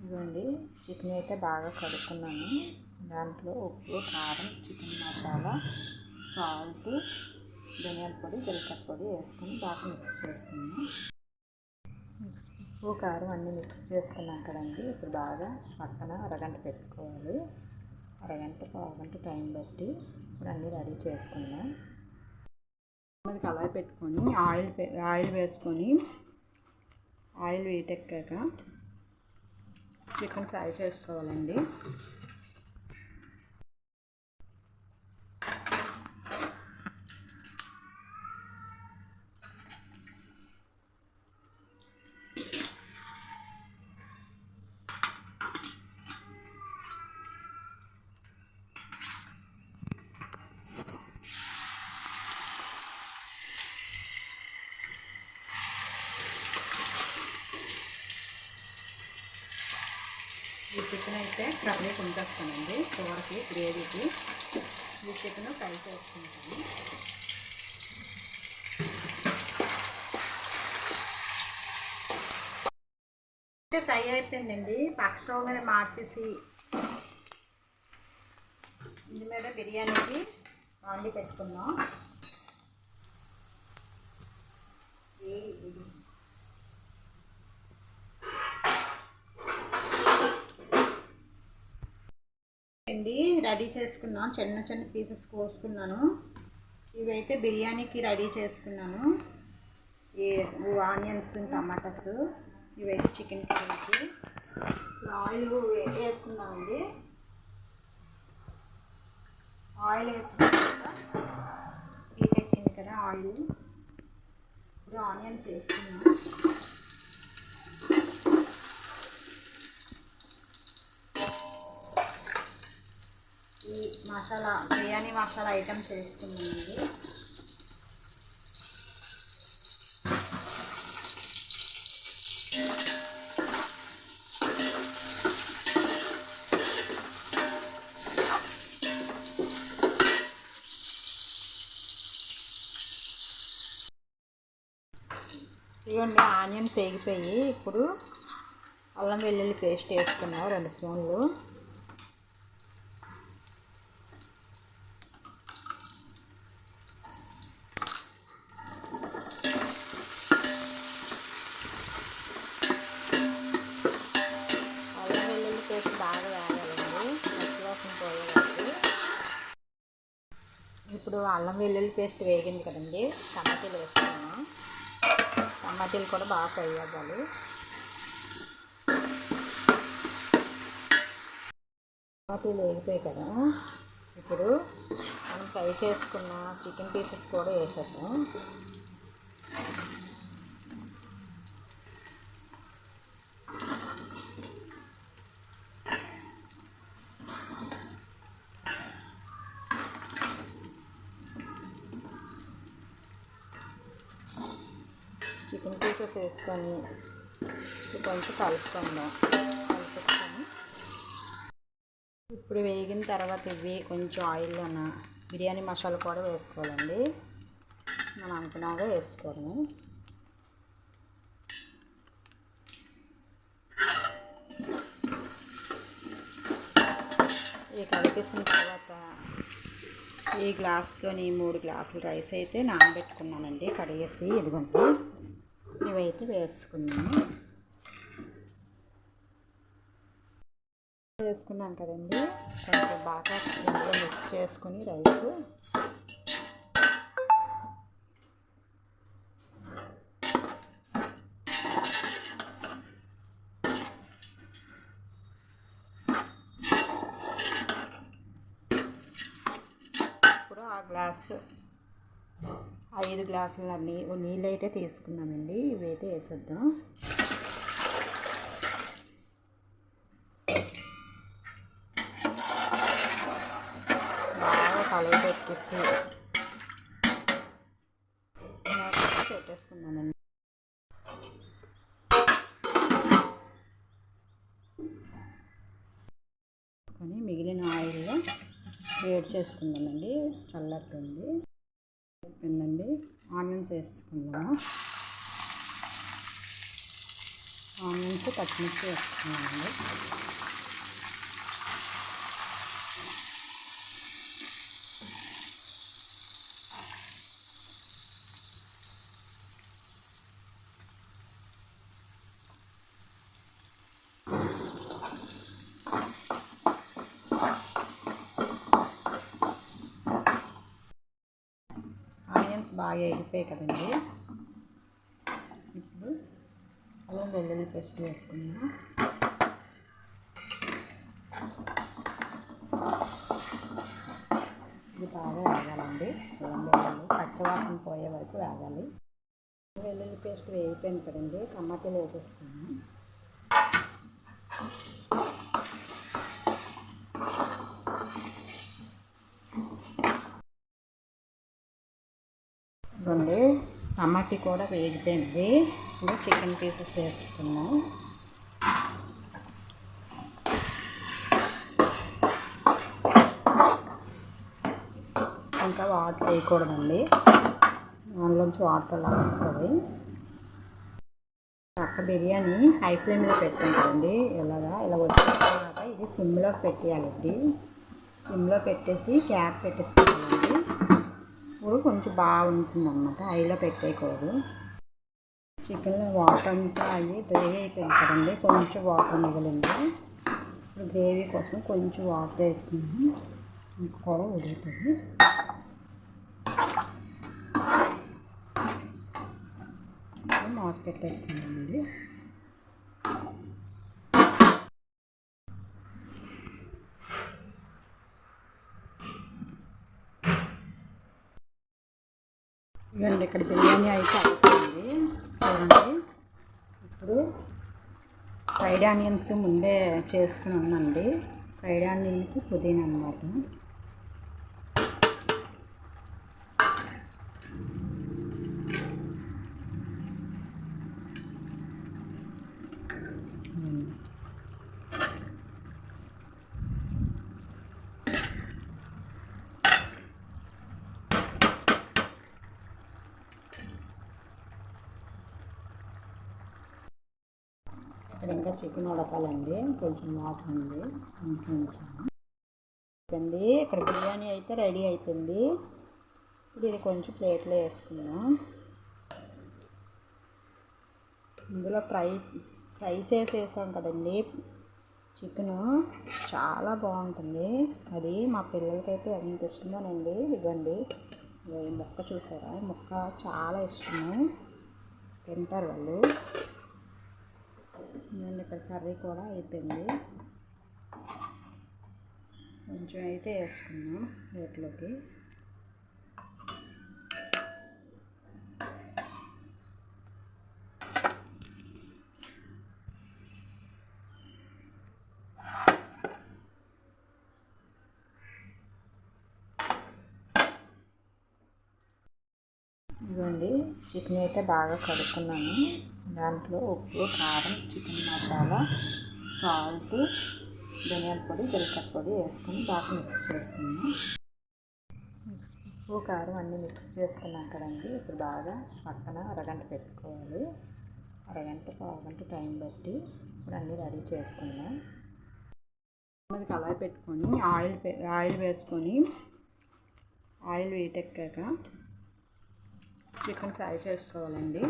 ఇదిగోండి చికెన్ అయితే బాగా కడుక్కున్నాను. దాంట్లో ఉప్పు, కారం, చికెన్ మసాలా, సాల్ట్, ధనియాల పొడి, జీలకర్ర పొడి వేసుకొని బాగా మిక్స్ చేసుకున్నాను. ఉప్పు, కారం అన్నీ మిక్స్ చేసుకున్నాం కదండి. ఇప్పుడు బాగా పక్కన అరగంట పెట్టుకోవాలి. అరగంట, పావుగంట టైం బట్టి ఇప్పుడు అన్నీ రెడీ చేసుకుందాం. అది కళాయి పెట్టుకొని ఆయిల్ వేసుకొని ఆయిల్ వేటెక్కాక చికెన్ ఫ్రై చేసుకోవాలండి. ఈ చికెన్ అయితే కర్రీ కొంచేస్తానండి. కూరకి, గ్రేవీకి ఈ చికెన్ ఫ్రై చేసుకుంటాను. ఫ్రై అయిపోయిందండి. పక్క స్టవ్ మీద మార్చేసి ఇంటి మీద బిర్యానీకి వండి పెట్టుకుందాం. అండి రెడీ చేసుకున్నాను. చిన్న చిన్న పీసెస్ కోసుకున్నాను. ఇవైతే బిర్యానీకి రెడీ చేసుకున్నాను. ఈ ఆనియన్స్, టమాటాస్, ఇవైతే చికెన్ కర్రీకి. ఆయిల్ వేసుకున్నామండి. ఆయిల్ వేసుకున్నాక హీట్ ఎక్కింది కదా ఆయిల్. ఇప్పుడు ఆనియన్స్ వేసుకున్నాం. ఈ మసాలా, బిర్యానీ మసాలా ఐటమ్స్ వేసుకున్నామండి. ఇవన్నీ ఆనియన్స్ వేగిపోయి ఇప్పుడు అల్లం వెల్లుల్లి పేస్ట్ వేసుకున్నాం 2 స్పూన్లు. అల్లం వెల్లుల్లి పేస్ట్ బాగా వేగాలండి, పచ్చివాసన పోయేవాళ్ళు. ఇప్పుడు అల్లం వెల్లుల్లి పేస్ట్ వేగింది కదండి, టమాటాలు వేసుకున్నాం. టమాటాలు కూడా బాగా ఫ్రై అవ్వాలి. టమాటాలు వేగిపోయాయి కదా, ఇప్పుడు మనం ఫ్రై చేసుకున్న చికెన్ పీసెస్ కూడా వేసేద్దాం. చికెన్ పీసెస్ వేసుకొని కొంచెం కలుపుకుందాం. ఇప్పుడు వేగిన తర్వాత ఇవి కొంచెం ఆయిల్లోన బిర్యానీ మసాలా కూడా వేసుకోవాలండి. మనం అనుకున్నాగా వేసుకోవడము. ఇవి కలిపేసిన తర్వాత ఈ గ్లాస్తోని 3 గ్లాసులు రైస్ అయితే నానబెట్టుకున్నానండి కడిగేసి. ఇదిగోండి ఇవైతే వేసుకున్నాను. వేసుకున్నాం కదండి, కొంచెం బాగా ఇందులో మిక్స్ చేసుకుని రైస్ ఇప్పుడు ఆ గ్లాసు 5 గ్లాసుల నీళ్ళు అయితే తీసుకున్నామండి. ఇవైతే వేసేద్దాం. బాగా కలవ పెట్టేసి పెట్టేసుకున్నామండి. మిగిలిన ఆయిల్లో వేడి చేసుకుందామండి. చల్లారిపోయింది. ఆనియన్స్ వేసుకుందాము. ఆనియన్స్ పచ్చిమిర్చి వేసుకున్నామండి. ఆనియన్స్ బాగా వేగిపోయాయి కదండి. ఇప్పుడు అల్లం వెల్లుల్లి పేస్ట్ వేసుకున్నాం. ఇది బాగా వేగాలండి. అల్లం వెల్లుల్లి పచ్చవాసన పోయే వరకు వేగాలి. వెల్లుల్లి పేస్ట్ వేగిపోయింది కదండి, టమాటాలు వేసేసుకున్నాం. ఇదిగోండి టమాటీ కూడా వేగిపోయింది. ఇప్పుడు చికెన్ పీసెస్ వేసుకున్నాం. ఇంకా వాటర్ వేయకూడదండి, దానిలోంచి వాటర్ అలా వస్తుంది. పక్క బిర్యానీ హై ఫ్లేమ్లో పెట్టాం కదండి, ఇలా వచ్చిన తర్వాత ఇది సిమ్లో పెట్టేయాలండి. సిమ్లో పెట్టేసి క్యాప్ పెట్టేసుకోవాలండి. ఇప్పుడు కొంచెం బాగుంటుంది అన్నమాట, హైలో పెట్టేయకూడదు. చికెన్లో వాటర్ అంతా అయ్యి గ్రేవీ అయిపోయింది కదండి, కొంచెం వాటర్ మిగిలింది. ఇప్పుడు గ్రేవీ కోసం కొంచెం వాటర్ వేసుకున్నాము, ఇంకా కూడా ఉడుకుతుంది. మూత పెట్టేసుకున్నామండి. ఇవ్వండి ఇక్కడ బిర్యానీ అయితే అయిపోయింది చూడండి. ఇప్పుడు ఫ్రైడ్ ఆనియన్స్ ముందే చేసుకుని ఉన్నాండి. ఫ్రైడ్ ఆనియన్స్ పుదీనా అన్నమాట. ఇక్కడ ఇంకా చికెన్ ఉడకాలండి, కొంచెం వాటర్ ఉంది, కొంచెం ఇక్కడ బిర్యానీ అయితే రెడీ అయిపోయింది. ఇప్పుడు ఇది కొంచెం ప్లేట్లో వేసుకుందాం. ఇందులో ఫ్రై చేసేసాం కదండి చికెను, చాలా బాగుంటుంది. అది మా పిల్లలకైతే ఎంత ఇష్టమోనండి. ఇవ్వండి ఈ ముక్క చూసారా, ఈ ముక్క చాలా ఇష్టము, తింటారు వాళ్ళు. ఇక్కడ కర్రీ కూడా అయిపోయింది, కొంచెం అయితే వేసుకున్నాం ప్లేట్లోకి. ఇదిగోండి చికెన్ అయితే బాగా కడుక్కున్నాను. దాంట్లో ఉప్పు, కారం, చికెన్ మసాలా, సాల్ట్, ధనియాల పొడి, జీలకర్ర పొడి వేసుకొని బాగా మిక్స్ చేసుకున్నాను. ఉప్పు కారం అన్నీ మిక్స్ చేసుకున్నాం కదండి. ఇప్పుడు బాగా పక్కన అరగంట పెట్టుకోవాలి. పావుగంట టైం బట్టి ఇప్పుడు అన్నీ రెడీ చేసుకుందాం. అది కళాయి పెట్టుకొని ఆయిల్ వేసుకొని, ఆయిల్ వేటెక్కాక చికెన్ ఫ్రై చేసుకోవాలండి.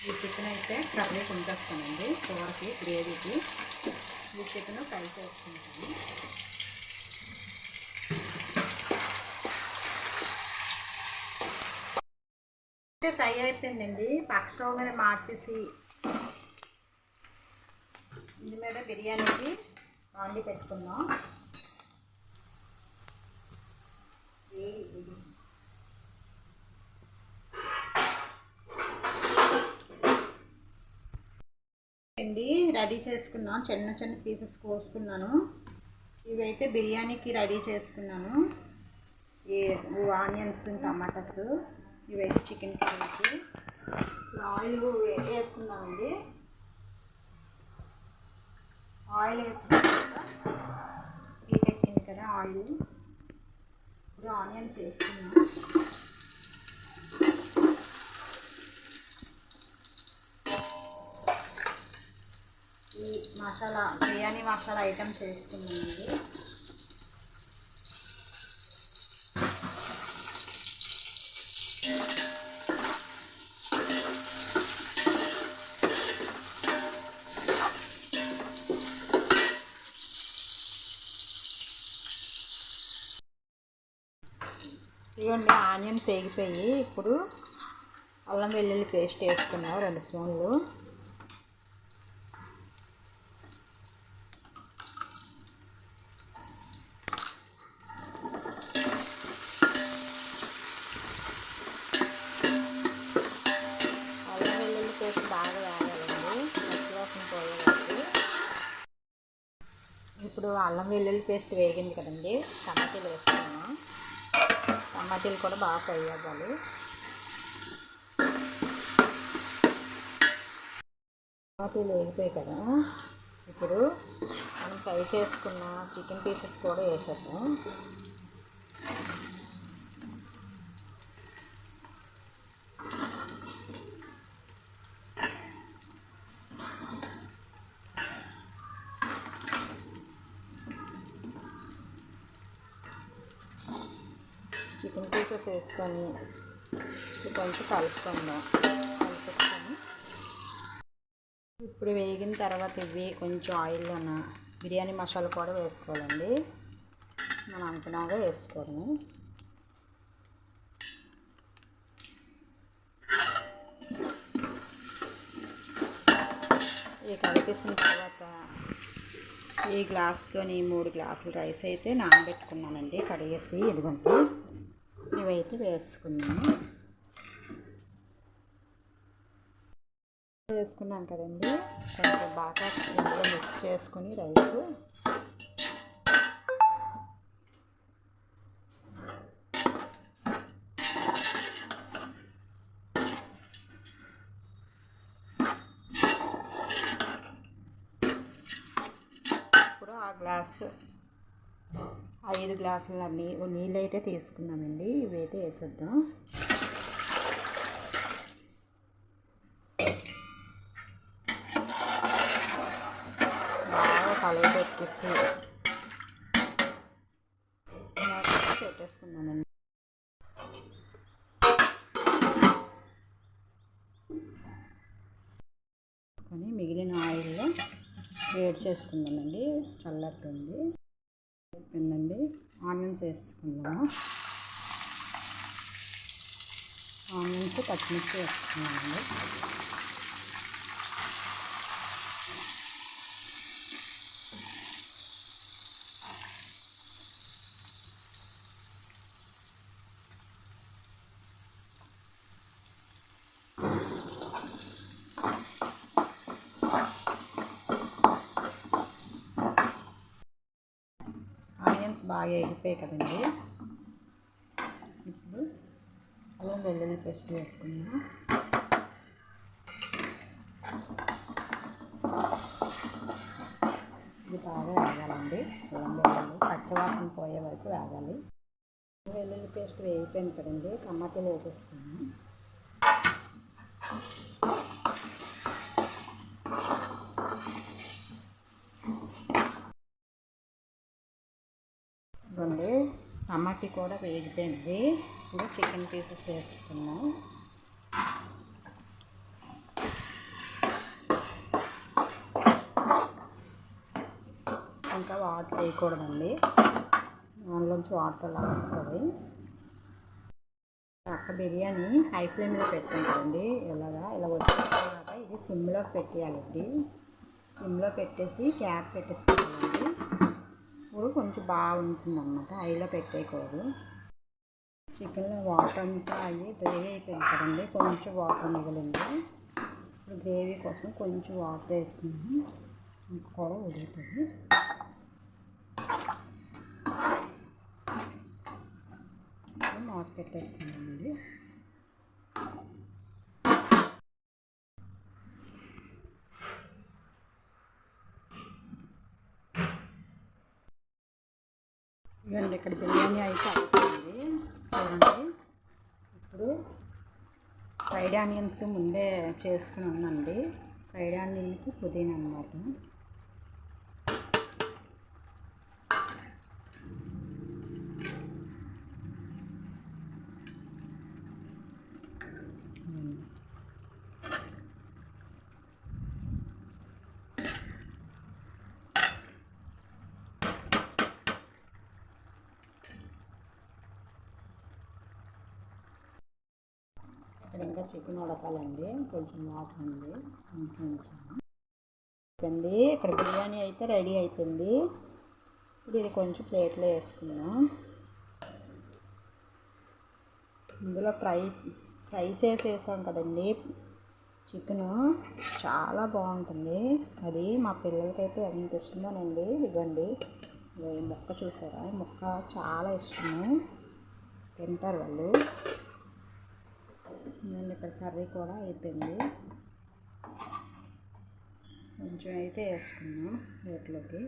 ఈ చికెన్ అయితే కర్రీ ఉంచేస్తానండి, కూరకి గ్రేవీకి ఈ చికెన్ ఫ్రై చేసుకుంటాను. ఫ్రై అయిపోయిందండి. పక్క స్టవ్ మీద మార్చేసి ఇంటి మీద బిర్యానీకి వండి పెట్టుకుందాం. రెడీ చేసుకున్నాను. చిన్న చిన్న పీసెస్ కోసుకున్నాను. ఇవైతే బిర్యానీకి రెడీ చేసుకున్నాను. ఈ ఆనియన్స్, టమాటాస్, ఇవైతే చికెన్ కర్రీకి. ఆయిల్ వేసుకున్నామండి. ఆయిల్ వేసుకున్నాక హీట్ ఎక్కింది కదా ఆయిల్. ఇప్పుడు ఆనియన్స్ వేసుకున్నాం. ఈ మసాలా బిర్యానీ మసాలా ఐటమ్స్ వేసుకున్నామండి. ఇవన్నీ ఆనియన్స్ వేగిపోయి ఇప్పుడు అల్లం వెల్లుల్లి పేస్ట్ వేసుకున్నాం 2 స్పూన్లు. అల్లం వెల్లుల్లి పేస్ట్ బాగా వేగాలండి, పచ్చివాసన పోయేవరకు. ఇప్పుడు అల్లం వెల్లుల్లి పేస్ట్ వేగింది కదండి, టమాటాలు వేసుకున్నాం. టమాటాలు కూడా బాగా ఫ్రై అవ్వాలి. టమాటాలు వేగిపోయాయి కదా, ఇప్పుడు మనం ఫ్రై చేసుకున్న చికెన్ పీసెస్ కూడా వేసేద్దాం. చికెన్ పీసెస్ వేసుకొని కొంచెం కలుపుకుందాం. ఇప్పుడు వేగిన తర్వాత ఇవి కొంచెం ఆయిల్లోన బిర్యానీ మసాలా కూడా వేసుకోవాలండి. మనం అంచనాగా వేసుకోవడము. ఇవి కలిపేసిన తర్వాత ఈ గ్లాస్తోని 3 గ్లాసులు రైస్ అయితే నానబెట్టుకున్నానండి, కడిగేసి. ఇదిగోండి, ఇవైతే వేసుకున్నాను. వేసుకున్నాం కదండి, కొంచెం బాగా ఇందులో మిక్స్ చేసుకుని రైస్ ఇప్పుడు ఆ గ్లాసు 5 గ్లాసుల నీళ్ళు అయితే తీసుకున్నామండి. ఇవైతే వేసేద్దాం. బాగా కలగబెట్టేసి పెట్టేసుకున్నామండి. మిగిలిన ఆయిల్లో వేడి చేసుకుందామండి, చల్లట్టుంది. అయిపోయిందండి. ఆనియన్స్ వేసుకుందాము. ఆనియన్స్, పచ్చిమిర్చి వేసుకున్నామండి. ఆనియన్స్ బాగా ఎగిపోయాయి కదండి, ఇప్పుడు అల్లం వెల్లుల్లి పేస్ట్ వేసుకున్నాం. ఇది బాగా వేగాలండి. అల్లం వెల్లుల్లి పచ్చివాసన పోయే వరకు వేగాలి. వెల్లుల్లి పేస్ట్ వేగిపోయింది కదండి, టమాటాలు వేసేసుకున్నాం. ఇదిగోండి, టమాటా కూడా వేగిపోయింది. ఇప్పుడు చికెన్ పీసెస్ వేసుకున్నాం. ఇంకా వాటర్ వేయకూడదండి, దానిలోంచి వాటర్ అలా వస్తుంది. అక్క బిర్యానీ హై ఫ్లేమ్లో పెట్టాం కదండి, ఇలా వచ్చిన తర్వాత ఇది సిమ్లో పెట్టేయాలండి. సిమ్లో పెట్టేసి క్యాప్ పెట్టేసుకోవాలండి. ఇప్పుడు కొంచెం బాగుంటుంది అన్నమాట, హైలో పెట్టేయకూడదు. చికెన్లో వాటర్ అంతా అయ్యి గ్రేవీ అయిపోయింది కదండి, కొంచెం వాటర్ మిగిలింది. ఇప్పుడు గ్రేవీ కోసం కొంచెం వాటర్ వేసుకున్నాము. ముక్క కూడా ఉడుకుతుంది. మూత పెట్టేసుకున్నామండి. ఇవ్వండి, ఇక్కడ బిర్యానీ అయితే అవుతుంది చూడండి. ఇప్పుడు ఫ్రైడ్ ఆనియన్స్ ముందే చేసుకుని ఉన్నాండి. ఫ్రైడ్ ఆనియన్స్, పుదీనా అన్నమాట. ఇక్కడ ఇంకా చికెన్ ఉడకాలండి, కొంచెం వాటర్ ఉంది అండి. ఇక్కడ బిర్యానీ అయితే రెడీ అయిపోయింది. ఇప్పుడు ఇది కొంచెం ప్లేట్లో వేసుకుందాం. ఇందులో ఫ్రై చేసేసాం కదండి చికెను, చాలా బాగుంటుంది. అది మా పిల్లలకైతే ఎంత ఇష్టమోనండి. ఇవ్వండి, ఈ ముక్క చూసారా, ఈ ముక్క చాలా ఇష్టము, తింటారు వాళ్ళు. నేను ఇక్కడ కర్రీ కూడా అయిపోయింది. కొంచెం అయితే వేసుకున్నాం ప్లేట్లోకి.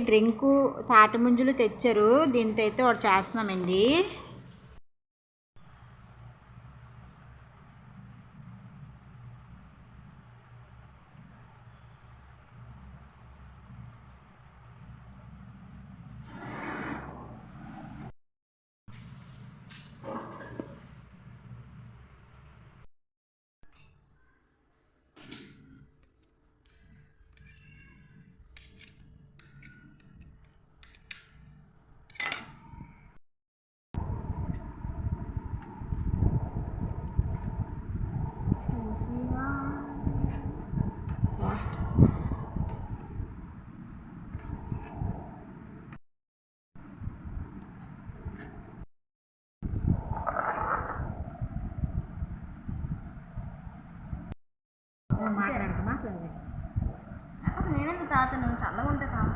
డ్రింకు తాటి ముంజలు తెచ్చారు, దీంతో అయితే ఒకటి చేస్తున్నామండి. మాట్లాడదు నేనెందుకు తాతను చల్లగా ఉంటే తాత